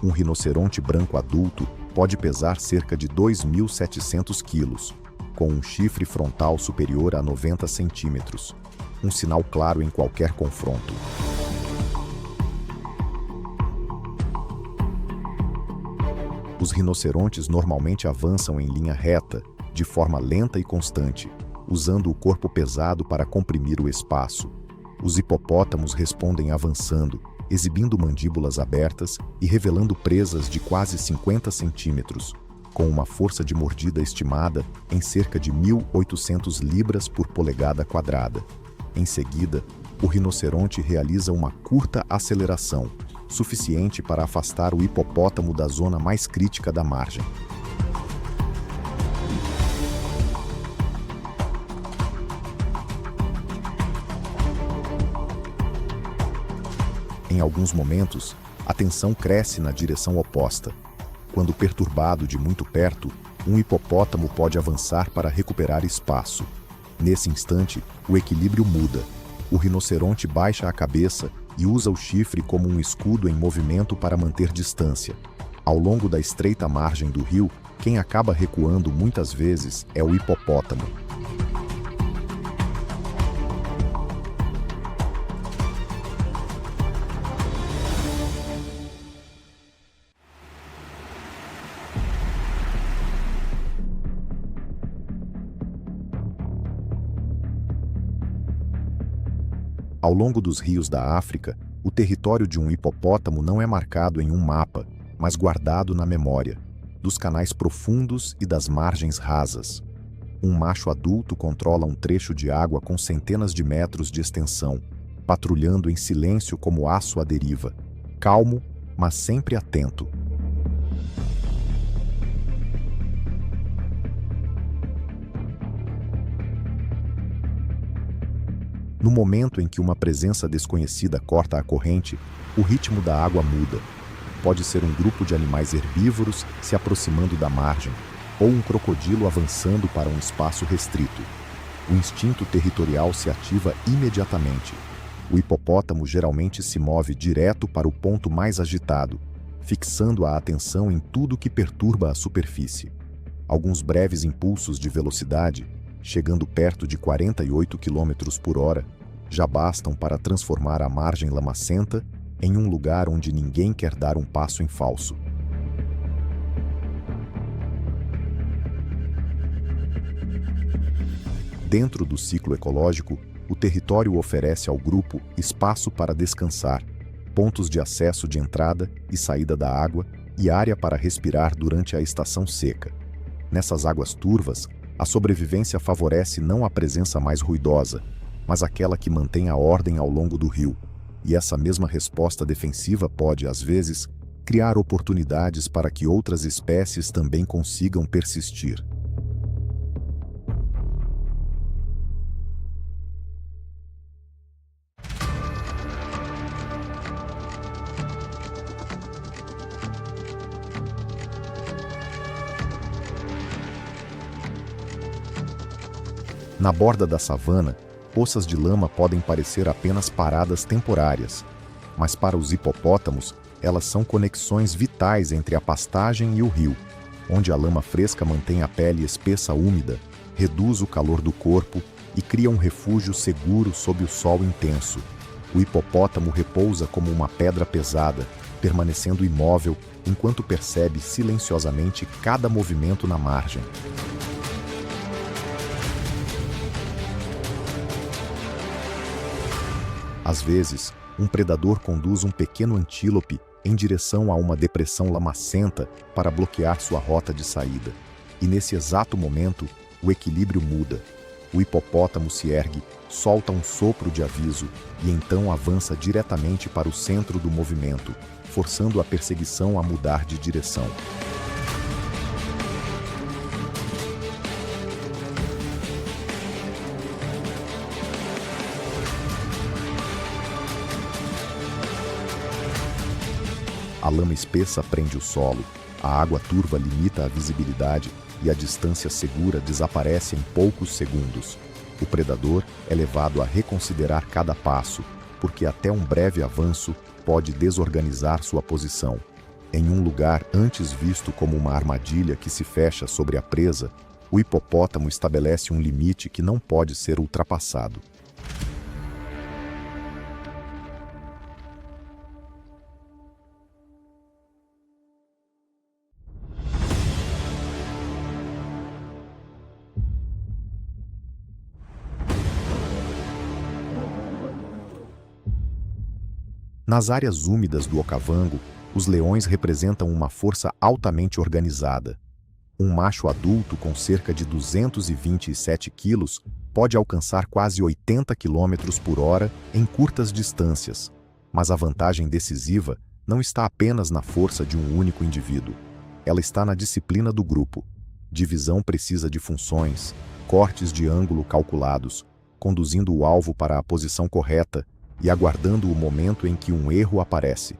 Um rinoceronte branco adulto pode pesar cerca de 2.700 quilos, com um chifre frontal superior a 90 centímetros, um sinal claro em qualquer confronto. Os rinocerontes normalmente avançam em linha reta, de forma lenta e constante, usando o corpo pesado para comprimir o espaço. Os hipopótamos respondem avançando, exibindo mandíbulas abertas e revelando presas de quase 50 centímetros, com uma força de mordida estimada em cerca de 1.800 libras por polegada quadrada. Em seguida, o rinoceronte realiza uma curta aceleração, suficiente para afastar o hipopótamo da zona mais crítica da margem. Em alguns momentos, a tensão cresce na direção oposta. Quando perturbado de muito perto, um hipopótamo pode avançar para recuperar espaço. Nesse instante, o equilíbrio muda. O rinoceronte baixa a cabeça e usa o chifre como um escudo em movimento para manter distância. Ao longo da estreita margem do rio, quem acaba recuando muitas vezes é o hipopótamo. Ao longo dos rios da África, o território de um hipopótamo não é marcado em um mapa, mas guardado na memória, dos canais profundos e das margens rasas. Um macho adulto controla um trecho de água com centenas de metros de extensão, patrulhando em silêncio como aço à deriva, calmo, mas sempre atento. No momento em que uma presença desconhecida corta a corrente, o ritmo da água muda. Pode ser um grupo de animais herbívoros se aproximando da margem, ou um crocodilo avançando para um espaço restrito. O instinto territorial se ativa imediatamente. O hipopótamo geralmente se move direto para o ponto mais agitado, fixando a atenção em tudo que perturba a superfície. Alguns breves impulsos de velocidade, chegando perto de 48 km por hora, já bastam para transformar a margem lamacenta em um lugar onde ninguém quer dar um passo em falso. Dentro do ciclo ecológico, o território oferece ao grupo espaço para descansar, pontos de acesso de entrada e saída da água e área para respirar durante a estação seca. Nessas águas turvas, a sobrevivência favorece não a presença mais ruidosa, mas aquela que mantém a ordem ao longo do rio. E essa mesma resposta defensiva pode, às vezes, criar oportunidades para que outras espécies também consigam persistir. Na borda da savana, poças de lama podem parecer apenas paradas temporárias, mas para os hipopótamos, elas são conexões vitais entre a pastagem e o rio, onde a lama fresca mantém a pele espessa úmida, reduz o calor do corpo e cria um refúgio seguro sob o sol intenso. O hipopótamo repousa como uma pedra pesada, permanecendo imóvel enquanto percebe silenciosamente cada movimento na margem. Às vezes, um predador conduz um pequeno antílope em direção a uma depressão lamacenta para bloquear sua rota de saída. E nesse exato momento, o equilíbrio muda. O hipopótamo se ergue, solta um sopro de aviso e então avança diretamente para o centro do movimento, forçando a perseguição a mudar de direção. A lama espessa prende o solo, a água turva limita a visibilidade e a distância segura desaparece em poucos segundos. O predador é levado a reconsiderar cada passo, porque até um breve avanço pode desorganizar sua posição. Em um lugar antes visto como uma armadilha que se fecha sobre a presa, o hipopótamo estabelece um limite que não pode ser ultrapassado. Nas áreas úmidas do Okavango, os leões representam uma força altamente organizada. Um macho adulto com cerca de 227 quilos pode alcançar quase 80 km por hora em curtas distâncias, mas a vantagem decisiva não está apenas na força de um único indivíduo. Ela está na disciplina do grupo. Divisão precisa de funções, cortes de ângulo calculados, conduzindo o alvo para a posição correta e aguardando o momento em que um erro aparece.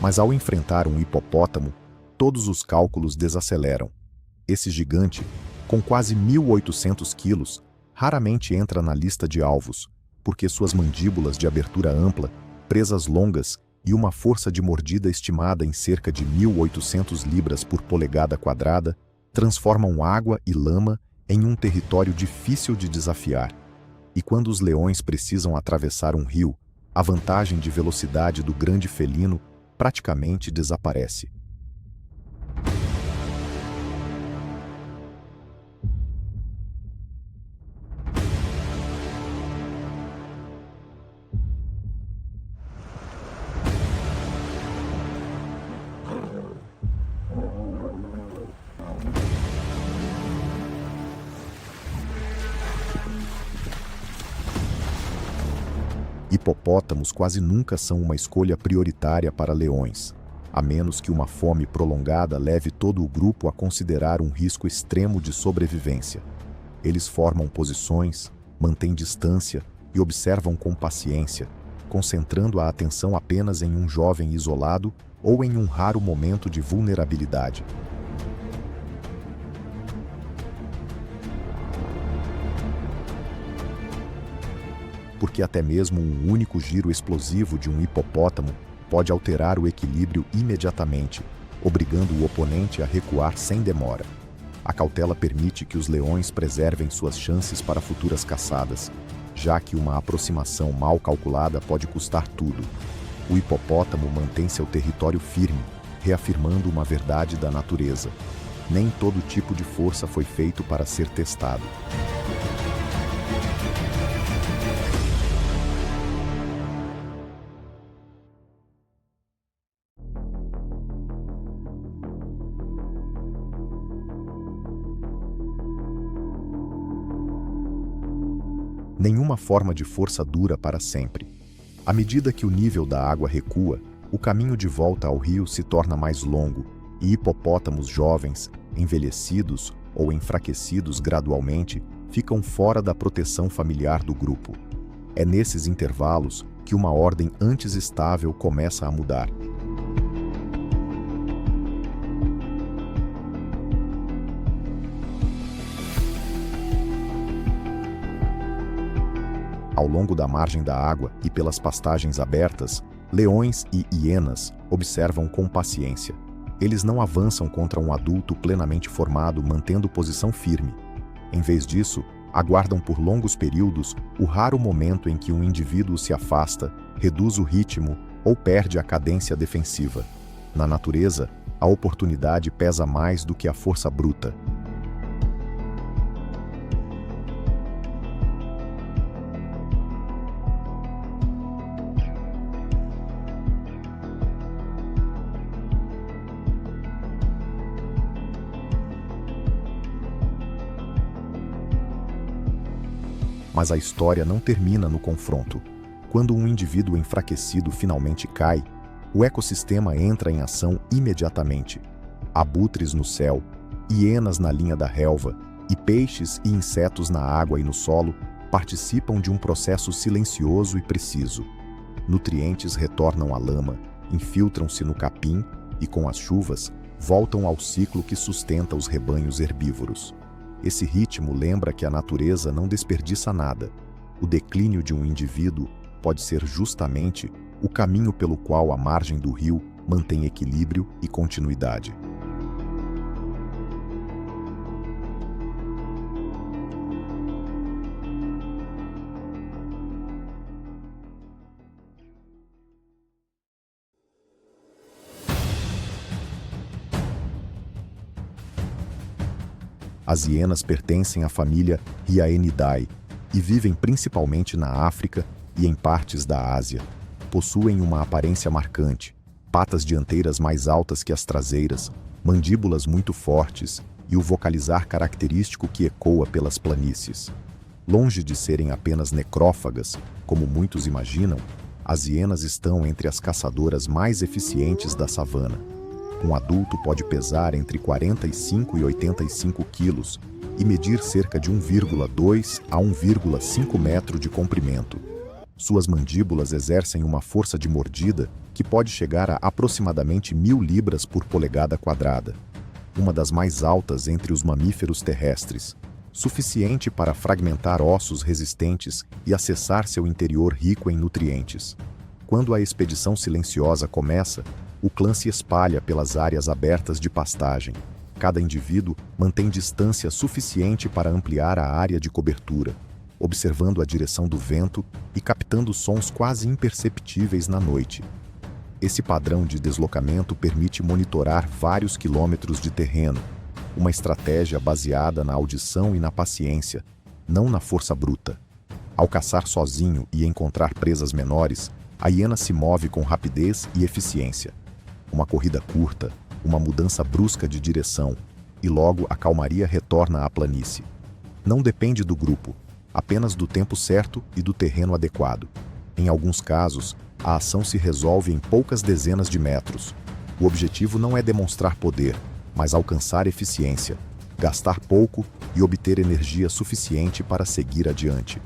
Mas ao enfrentar um hipopótamo, todos os cálculos desaceleram. Esse gigante, com quase 1.800 quilos, raramente entra na lista de alvos, porque suas mandíbulas de abertura ampla, presas longas e uma força de mordida estimada em cerca de 1.800 libras por polegada quadrada transformam água e lama em um território difícil de desafiar. E quando os leões precisam atravessar um rio, a vantagem de velocidade do grande felino praticamente desaparece. Hipopótamos quase nunca são uma escolha prioritária para leões, a menos que uma fome prolongada leve todo o grupo a considerar um risco extremo de sobrevivência. Eles formam posições, mantêm distância e observam com paciência, concentrando a atenção apenas em um jovem isolado ou em um raro momento de vulnerabilidade. Porque até mesmo um único giro explosivo de um hipopótamo pode alterar o equilíbrio imediatamente, obrigando o oponente a recuar sem demora. A cautela permite que os leões preservem suas chances para futuras caçadas, já que uma aproximação mal calculada pode custar tudo. O hipopótamo mantém seu território firme, reafirmando uma verdade da natureza. Nem todo tipo de força foi feito para ser testado. Nenhuma forma de força dura para sempre. À medida que o nível da água recua, o caminho de volta ao rio se torna mais longo e hipopótamos jovens, envelhecidos ou enfraquecidos gradualmente, ficam fora da proteção familiar do grupo. É nesses intervalos que uma ordem antes estável começa a mudar. Ao longo da margem da água e pelas pastagens abertas, leões e hienas observam com paciência. Eles não avançam contra um adulto plenamente formado mantendo posição firme. Em vez disso, aguardam por longos períodos o raro momento em que um indivíduo se afasta, reduz o ritmo ou perde a cadência defensiva. Na natureza, a oportunidade pesa mais do que a força bruta. Mas a história não termina no confronto. Quando um indivíduo enfraquecido finalmente cai, o ecossistema entra em ação imediatamente. Abutres no céu, hienas na linha da relva e peixes e insetos na água e no solo participam de um processo silencioso e preciso. Nutrientes retornam à lama, infiltram-se no capim e, com as chuvas, voltam ao ciclo que sustenta os rebanhos herbívoros. Esse ritmo lembra que a natureza não desperdiça nada. O declínio de um indivíduo pode ser justamente o caminho pelo qual a margem do rio mantém equilíbrio e continuidade. As hienas pertencem à família Hyaenidae e vivem principalmente na África e em partes da Ásia. Possuem uma aparência marcante, patas dianteiras mais altas que as traseiras, mandíbulas muito fortes e o vocalizar característico que ecoa pelas planícies. Longe de serem apenas necrófagas, como muitos imaginam, as hienas estão entre as caçadoras mais eficientes da savana. Um adulto pode pesar entre 45 e 85 quilos e medir cerca de 1,2 a 1,5 metro de comprimento. Suas mandíbulas exercem uma força de mordida que pode chegar a aproximadamente 1.000 libras por polegada quadrada, uma das mais altas entre os mamíferos terrestres, suficiente para fragmentar ossos resistentes e acessar seu interior rico em nutrientes. Quando a expedição silenciosa começa, o clã se espalha pelas áreas abertas de pastagem. Cada indivíduo mantém distância suficiente para ampliar a área de cobertura, observando a direção do vento e captando sons quase imperceptíveis na noite. Esse padrão de deslocamento permite monitorar vários quilômetros de terreno, uma estratégia baseada na audição e na paciência, não na força bruta. Ao caçar sozinho e encontrar presas menores, a hiena se move com rapidez e eficiência. Uma corrida curta, uma mudança brusca de direção, e logo a calmaria retorna à planície. Não depende do grupo, apenas do tempo certo e do terreno adequado. Em alguns casos, a ação se resolve em poucas dezenas de metros. O objetivo não é demonstrar poder, mas alcançar eficiência, gastar pouco e obter energia suficiente para seguir adiante.